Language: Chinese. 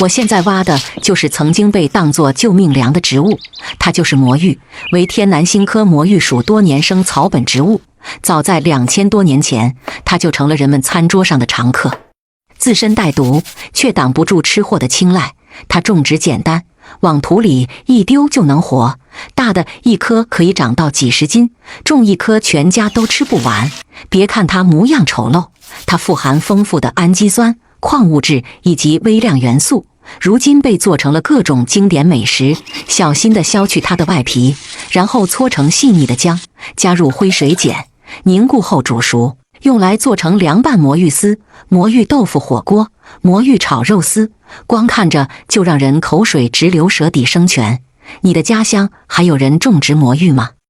我现在挖的就是曾经被当作救命粮的植物，它就是魔芋，为天南星科魔芋属多年生草本植物。早在2000多年前，它就成了人们餐桌上的常客。自身带毒，却挡不住吃货的青睐。它种植简单，往土里一丢就能活，大的一颗可以长到几十斤，种一颗全家都吃不完。别看它模样丑陋，它富含丰富的氨基酸、矿物质以及微量元素，如今被做成了各种经典美食。小心地削去它的外皮，然后搓成细腻的浆，加入灰水碱，凝固后煮熟，用来做成凉拌魔芋丝、魔芋豆腐火锅、魔芋炒肉丝，光看着就让人口水直流、舌底生泉。你的家乡还有人种植魔芋吗？